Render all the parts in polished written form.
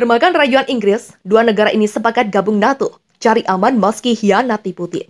Termakan rayuan Inggris, dua negara ini sepakat gabung NATO, cari aman meski hianati Putin.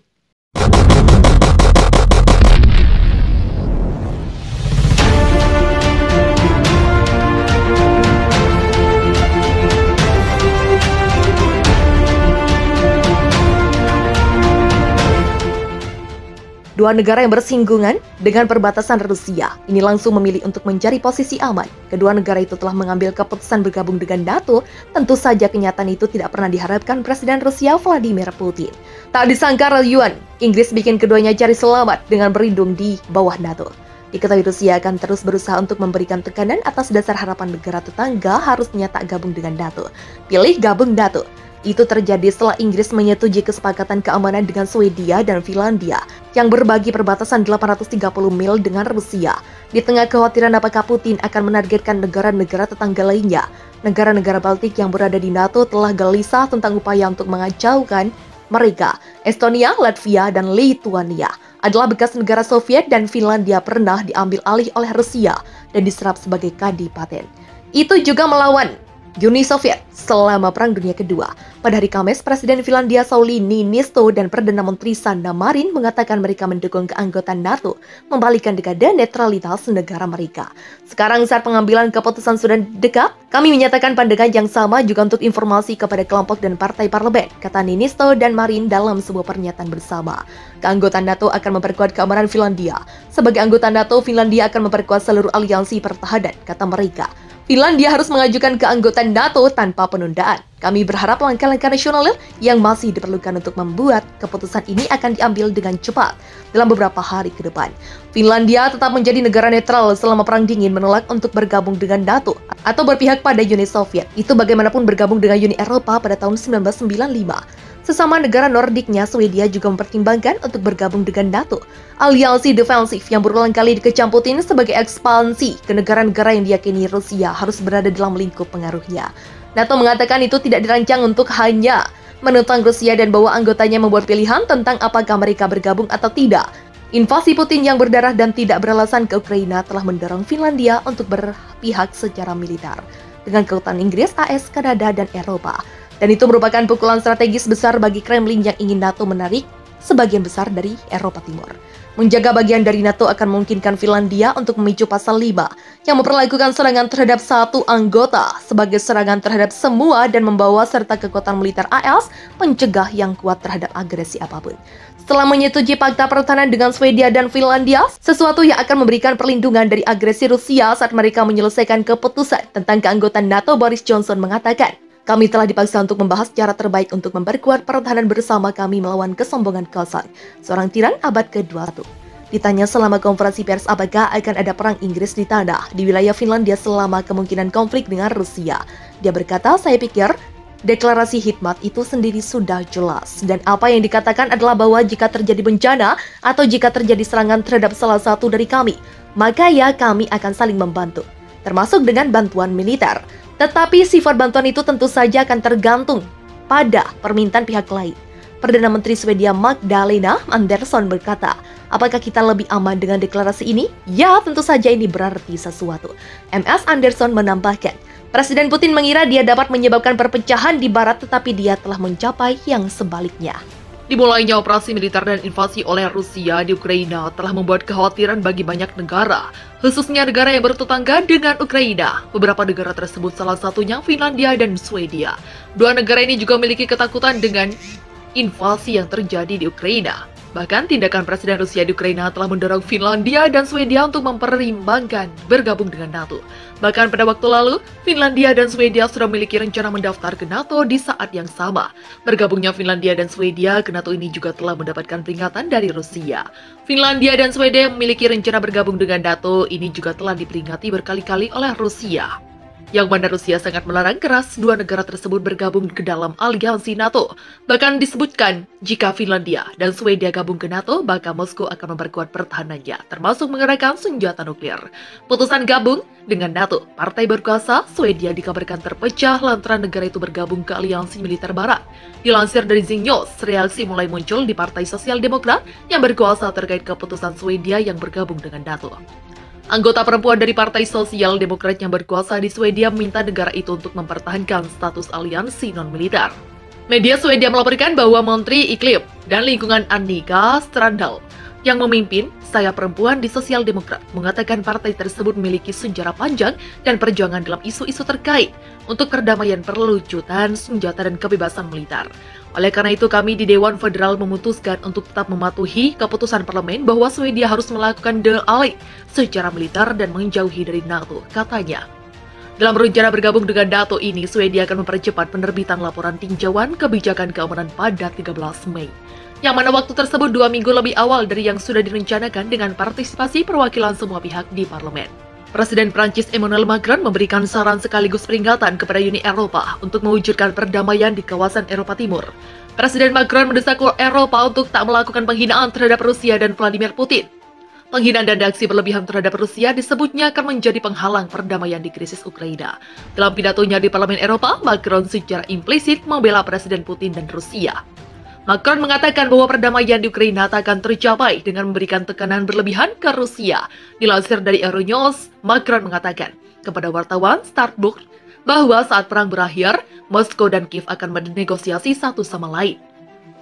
Dua negara yang bersinggungan dengan perbatasan Rusia ini langsung memilih untuk mencari posisi aman. Kedua negara itu telah mengambil keputusan bergabung dengan NATO. Tentu saja kenyataan itu tidak pernah diharapkan Presiden Rusia Vladimir Putin. Tak disangka rayuan Inggris bikin keduanya cari selamat dengan berlindung di bawah NATO. Diketahui Rusia akan terus berusaha untuk memberikan tekanan atas dasar harapan negara tetangga harusnya tak gabung dengan NATO. Pilih gabung NATO. Itu terjadi setelah Inggris menyetujui kesepakatan keamanan dengan Swedia dan Finlandia yang berbagi perbatasan 830 mil dengan Rusia. Di tengah kekhawatiran apakah Putin akan menargetkan negara-negara tetangga lainnya, negara-negara Baltik yang berada di NATO telah gelisah tentang upaya untuk mengacaukan mereka. Estonia, Latvia, dan Lithuania adalah bekas negara Soviet dan Finlandia pernah diambil alih oleh Rusia dan diserap sebagai kadipaten. Itu juga melawan Uni Soviet selama Perang Dunia Kedua. Pada hari Kamis, Presiden Finlandia Sauli Niinisto dan Perdana Menteri Sanna Marin mengatakan mereka mendukung keanggotaan NATO, membalikan dekade netralitas negara mereka. Sekarang saat pengambilan keputusan sudah dekat, kami menyatakan pandangan yang sama juga untuk informasi kepada kelompok dan partai parlemen, kata Niinisto dan Marin dalam sebuah pernyataan bersama. Keanggotaan NATO akan memperkuat keamanan Finlandia. Sebagai anggota NATO, Finlandia akan memperkuat seluruh aliansi pertahanan, kata mereka. Finlandia harus mengajukan keanggotaan NATO tanpa penundaan. Kami berharap langkah-langkah nasional yang masih diperlukan untuk membuat keputusan ini akan diambil dengan cepat dalam beberapa hari ke depan. Finlandia tetap menjadi negara netral selama Perang Dingin, menolak untuk bergabung dengan NATO atau berpihak pada Uni Soviet. Itu bagaimanapun bergabung dengan Uni Eropa pada tahun 1995. Sesama negara Nordiknya, Swedia juga mempertimbangkan untuk bergabung dengan NATO. Aliansi defensif yang berulang kali dikecam Putin sebagai ekspansi ke negara-negara yang diyakini Rusia harus berada dalam lingkup pengaruhnya. NATO mengatakan itu tidak dirancang untuk hanya menentang Rusia dan bahwa anggotanya membuat pilihan tentang apakah mereka bergabung atau tidak. Invasi Putin yang berdarah dan tidak beralasan ke Ukraina telah mendorong Finlandia untuk berpihak secara militer dengan kekuatan Inggris, AS, Kanada, dan Eropa. Dan itu merupakan pukulan strategis besar bagi Kremlin yang ingin NATO menarik sebagian besar dari Eropa Timur. Menjaga bagian dari NATO akan memungkinkan Finlandia untuk memicu pasal 5 yang memperlakukan serangan terhadap satu anggota sebagai serangan terhadap semua dan membawa serta kekuatan militer AS pencegah yang kuat terhadap agresi apapun. Setelah menyetujui fakta pertahanan dengan Swedia dan Finlandia, sesuatu yang akan memberikan perlindungan dari agresi Rusia saat mereka menyelesaikan keputusan tentang keanggotaan NATO, Boris Johnson mengatakan, kami telah dipaksa untuk membahas cara terbaik untuk memperkuat pertahanan bersama kami melawan kesombongan kosong seorang tiran abad ke-21. Ditanya selama konferensi pers apakah akan ada perang Inggris di tanah di wilayah Finlandia selama kemungkinan konflik dengan Rusia, dia berkata, saya pikir deklarasi Hikmat itu sendiri sudah jelas. Dan apa yang dikatakan adalah bahwa jika terjadi bencana atau jika terjadi serangan terhadap salah satu dari kami, maka ya kami akan saling membantu, termasuk dengan bantuan militer. Tetapi sifat bantuan itu tentu saja akan tergantung pada permintaan pihak lain. Perdana Menteri Swedia Magdalena Andersson berkata, apakah kita lebih aman dengan deklarasi ini? Ya, tentu saja ini berarti sesuatu. MS Andersson menambahkan, Presiden Putin mengira dia dapat menyebabkan perpecahan di barat, tetapi dia telah mencapai yang sebaliknya. Dimulainya operasi militer dan invasi oleh Rusia di Ukraina telah membuat kekhawatiran bagi banyak negara, khususnya negara yang bertetangga dengan Ukraina. Beberapa negara tersebut salah satunya Finlandia dan Swedia. Dua negara ini juga memiliki ketakutan dengan invasi yang terjadi di Ukraina. Bahkan tindakan Presiden Rusia di Ukraina telah mendorong Finlandia dan Swedia untuk mempertimbangkan bergabung dengan NATO. Bahkan pada waktu lalu, Finlandia dan Swedia sudah memiliki rencana mendaftar ke NATO di saat yang sama. Bergabungnya Finlandia dan Swedia ke NATO ini juga telah mendapatkan peringatan dari Rusia. Finlandia dan Swedia yang memiliki rencana bergabung dengan NATO ini juga telah diperingati berkali-kali oleh Rusia, yang mana Rusia sangat melarang keras dua negara tersebut bergabung ke dalam aliansi NATO. Bahkan disebutkan, jika Finlandia dan Swedia gabung ke NATO, maka Moskow akan memperkuat pertahanannya, termasuk mengerahkan senjata nuklir. Putusan gabung dengan NATO, partai berkuasa Swedia dikabarkan terpecah lantaran negara itu bergabung ke aliansi militer barat. Dilansir dari Zing News, reaksi mulai muncul di Partai Sosial Demokrat yang berkuasa terkait keputusan Swedia yang bergabung dengan NATO. Anggota perempuan dari Partai Sosial Demokrat yang berkuasa di Swedia meminta negara itu untuk mempertahankan status aliansi non-militer. Media Swedia melaporkan bahwa Menteri Iklim dan Lingkungan Annika Strandhäll yang memimpin sayap perempuan di Sosial Demokrat mengatakan partai tersebut memiliki sejarah panjang dan perjuangan dalam isu-isu terkait untuk perdamaian, perlucutan senjata dan kebebasan militer. Oleh karena itu, kami di Dewan Federal memutuskan untuk tetap mematuhi keputusan parlemen bahwa Swedia harus melakukan dealih secara militer dan menjauhi dari NATO, katanya. Dalam rencana bergabung dengan NATO ini, Swedia akan mempercepat penerbitan laporan tinjauan kebijakan keamanan pada 13 Mei. Yang mana waktu tersebut 2 minggu lebih awal dari yang sudah direncanakan dengan partisipasi perwakilan semua pihak di parlemen. Presiden Prancis Emmanuel Macron memberikan saran sekaligus peringatan kepada Uni Eropa untuk mewujudkan perdamaian di kawasan Eropa Timur. Presiden Macron mendesak Eropa untuk tak melakukan penghinaan terhadap Rusia dan Vladimir Putin. Penghinaan dan aksi berlebihan terhadap Rusia disebutnya akan menjadi penghalang perdamaian di krisis Ukraina. Dalam pidatonya di Parlemen Eropa, Macron secara implisit membela Presiden Putin dan Rusia. Macron mengatakan bahwa perdamaian di Ukraina tak akan tercapai dengan memberikan tekanan berlebihan ke Rusia. Dilansir dari Euronews, Macron mengatakan kepada wartawan Startbook bahwa saat perang berakhir, Moskow dan Kiev akan bernegosiasi satu sama lain.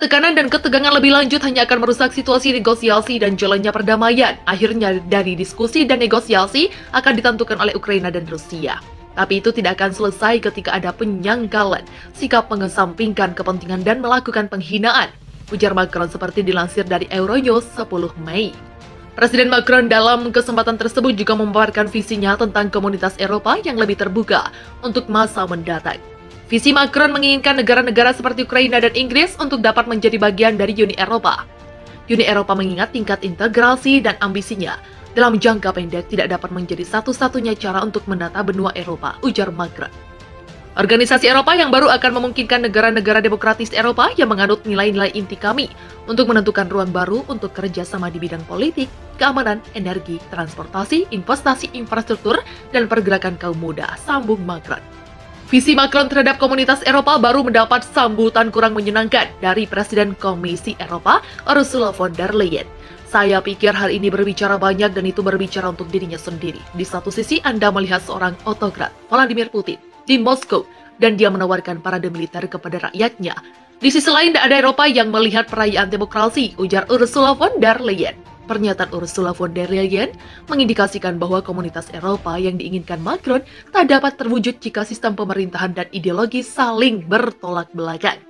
Tekanan dan ketegangan lebih lanjut hanya akan merusak situasi negosiasi dan jalannya perdamaian. Akhirnya dari diskusi dan negosiasi akan ditentukan oleh Ukraina dan Rusia. Tapi itu tidak akan selesai ketika ada penyangkalan, sikap mengesampingkan kepentingan dan melakukan penghinaan, ujar Macron seperti dilansir dari Euronews 10 Mei. Presiden Macron dalam kesempatan tersebut juga memaparkan visinya tentang komunitas Eropa yang lebih terbuka untuk masa mendatang. Visi Macron menginginkan negara-negara seperti Ukraina dan Inggris untuk dapat menjadi bagian dari Uni Eropa. Uni Eropa mengingat tingkat integrasi dan ambisinya dalam jangka pendek tidak dapat menjadi satu-satunya cara untuk menata benua Eropa, ujar Macron. Organisasi Eropa yang baru akan memungkinkan negara-negara demokratis Eropa yang menganut nilai-nilai inti kami untuk menentukan ruang baru untuk kerjasama di bidang politik, keamanan, energi, transportasi, investasi, infrastruktur, dan pergerakan kaum muda, sambung Macron. Visi Macron terhadap komunitas Eropa baru mendapat sambutan kurang menyenangkan dari Presiden Komisi Eropa, Ursula von der Leyen. Saya pikir hal ini berbicara banyak dan itu berbicara untuk dirinya sendiri. Di satu sisi Anda melihat seorang autokrat, Vladimir Putin, di Moskow, dan dia menawarkan parade militer kepada rakyatnya. Di sisi lain, ada Eropa yang melihat perayaan demokrasi, ujar Ursula von der Leyen. Pernyataan Ursula von der Leyen mengindikasikan bahwa komunitas Eropa yang diinginkan Macron tak dapat terwujud jika sistem pemerintahan dan ideologi saling bertolak belakang.